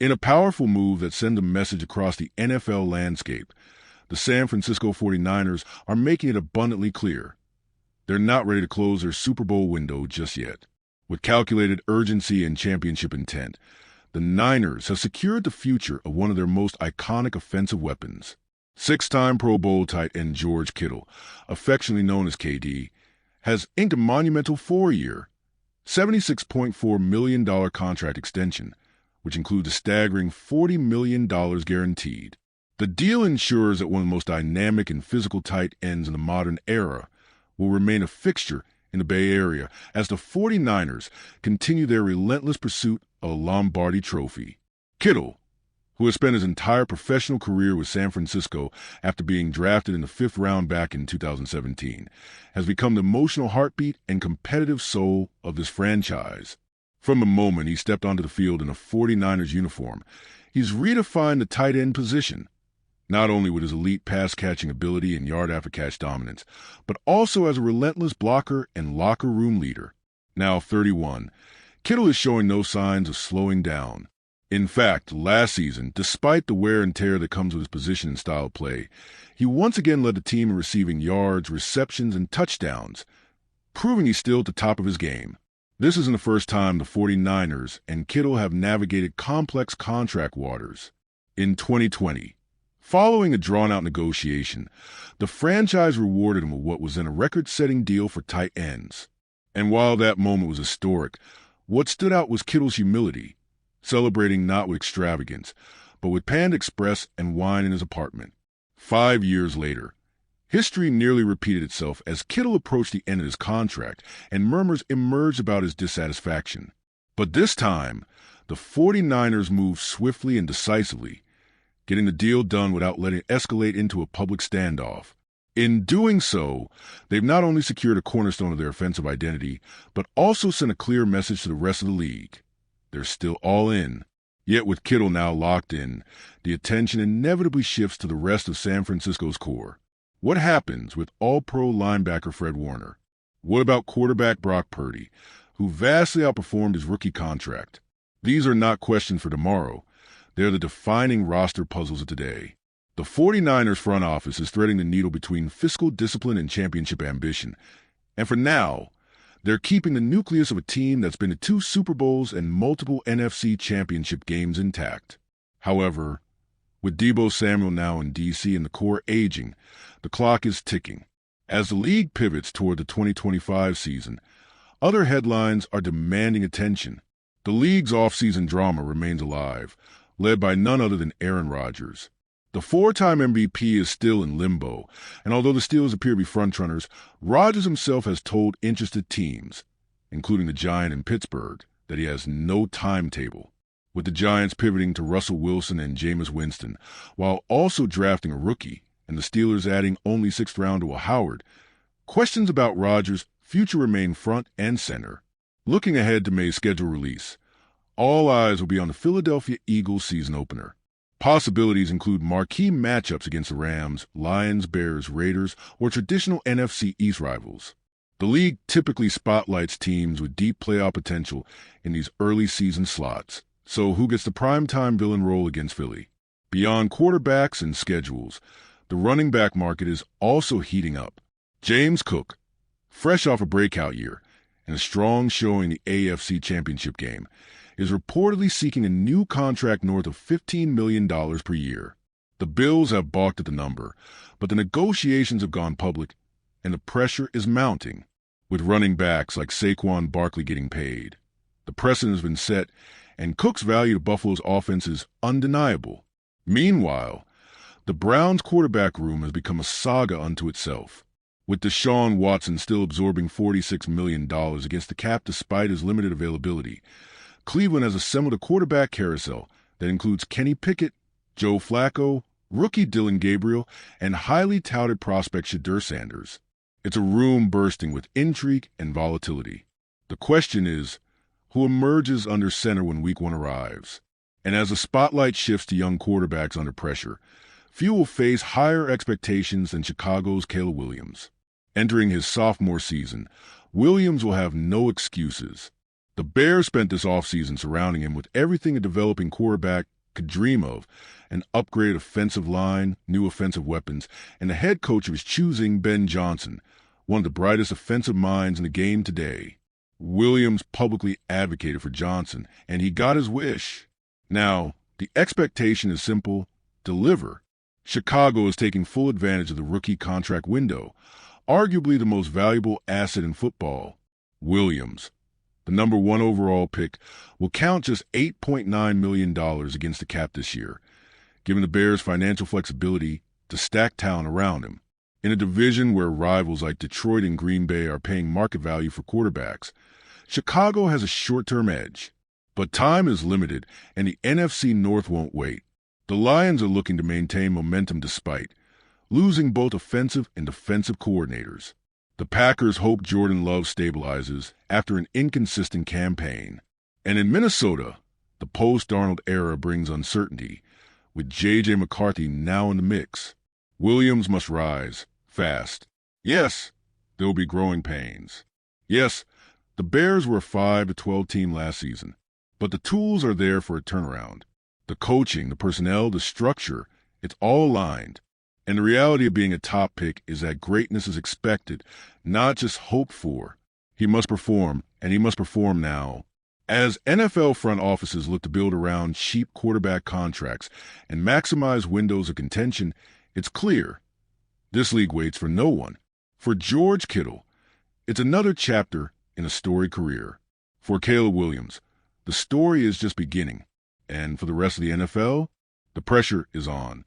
In a powerful move that sends a message across the NFL landscape, the San Francisco 49ers are making it abundantly clear they're not ready to close their Super Bowl window just yet. With calculated urgency and championship intent, the Niners have secured the future of one of their most iconic offensive weapons. Six-time Pro Bowl tight end George Kittle, affectionately known as KD, has inked a monumental four-year, $76.4 million contract extension, which includes a staggering $40 million guaranteed. The deal ensures that one of the most dynamic and physical tight ends in the modern era will remain a fixture in the Bay Area as the 49ers continue their relentless pursuit of a Lombardi trophy. Kittle, who has spent his entire professional career with San Francisco after being drafted in the fifth round back in 2017, has become the emotional heartbeat and competitive soul of this franchise. From the moment he stepped onto the field in a 49ers uniform, he's redefined the tight end position, not only with his elite pass-catching ability and yard-after-catch dominance, but also as a relentless blocker and locker room leader. Now 31, Kittle is showing no signs of slowing down. In fact, last season, despite the wear and tear that comes with his position and style of play, he once again led the team in receiving yards, receptions, and touchdowns, proving he's still at the top of his game. This isn't the first time the 49ers and Kittle have navigated complex contract waters. In 2020, following a drawn-out negotiation, the franchise rewarded him with what was then a record-setting deal for tight ends. And while that moment was historic, what stood out was Kittle's humility, celebrating not with extravagance, but with Panda Express and wine in his apartment. 5 years later, history nearly repeated itself as Kittle approached the end of his contract and murmurs emerged about his dissatisfaction. But this time, the 49ers moved swiftly and decisively, getting the deal done without letting it escalate into a public standoff. In doing so, they've not only secured a cornerstone of their offensive identity, but also sent a clear message to the rest of the league. They're still all in. Yet with Kittle now locked in, the attention inevitably shifts to the rest of San Francisco's core. What happens with all-pro linebacker Fred Warner? What about quarterback Brock Purdy, who vastly outperformed his rookie contract? These are not questions for tomorrow. They're the defining roster puzzles of today. The 49ers front office is threading the needle between fiscal discipline and championship ambition. And for now, they're keeping the nucleus of a team that's been to 2 Super Bowls and multiple NFC championship games intact. However, with Deebo Samuel now in D.C. and the core aging, the clock is ticking. As the league pivots toward the 2025 season, other headlines are demanding attention. The league's off-season drama remains alive, led by none other than Aaron Rodgers. The 4-time MVP is still in limbo, and although the Steelers appear to be frontrunners, Rodgers himself has told interested teams, including the Giants in Pittsburgh, that he has no timetable, with the Giants pivoting to Russell Wilson and Jameis Winston, while also drafting a rookie, and the Steelers adding only 6th rounder Howard. Questions about Rodgers' future remain front and center. Looking ahead to May's schedule release, all eyes will be on the Philadelphia Eagles season opener. Possibilities include marquee matchups against the Rams, Lions, Bears, Raiders, or traditional NFC East rivals. The league typically spotlights teams with deep playoff potential in these early season slots. So who gets the primetime villain role against Philly? Beyond quarterbacks and schedules, the running back market is also heating up. James Cook, fresh off a breakout year and a strong showing in the AFC Championship game, is reportedly seeking a new contract north of $15 million per year. The Bills have balked at the number, but the negotiations have gone public, and the pressure is mounting, with running backs like Saquon Barkley getting paid. The precedent has been set, and Cook's value to Buffalo's offense is undeniable. Meanwhile, the Browns' quarterback room has become a saga unto itself, with Deshaun Watson still absorbing $46 million against the cap despite his limited availability. Cleveland has assembled a quarterback carousel that includes Kenny Pickett, Joe Flacco, rookie Dylan Gabriel, and highly touted prospect Shedeur Sanders. It's a room bursting with intrigue and volatility. The question is, who emerges under center when Week 1 arrives? And as the spotlight shifts to young quarterbacks under pressure, few will face higher expectations than Chicago's Caleb Williams. Entering his sophomore season, Williams will have no excuses. The Bears spent this offseason surrounding him with everything a developing quarterback could dream of: an upgraded offensive line, new offensive weapons, and the head coach of his choosing, Ben Johnson, one of the brightest offensive minds in the game today. Williams publicly advocated for Johnson, and he got his wish. Now, the expectation is simple: deliver. Chicago is taking full advantage of the rookie contract window, arguably the most valuable asset in football. Williams, the number 1 overall pick, will count just $8.9 million against the cap this year, giving the Bears financial flexibility to stack talent around him. In a division where rivals like Detroit and Green Bay are paying market value for quarterbacks, Chicago has a short-term edge. But time is limited, and the NFC North won't wait. The Lions are looking to maintain momentum despite losing both offensive and defensive coordinators. The Packers hope Jordan Love stabilizes after an inconsistent campaign. And in Minnesota, the post-Darnold era brings uncertainty, with J.J. McCarthy now in the mix. Williams must rise, fast. Yes, there will be growing pains. Yes, the Bears were a 5-12 team last season, but the tools are there for a turnaround. The coaching, the personnel, the structure, it's all aligned. And the reality of being a top pick is that greatness is expected, not just hoped for. He must perform, and he must perform now. As NFL front offices look to build around cheap quarterback contracts and maximize windows of contention, it's clear this league waits for no one. For George Kittle, it's another chapter in a storied career. For Caleb Williams, the story is just beginning. And for the rest of the NFL, the pressure is on.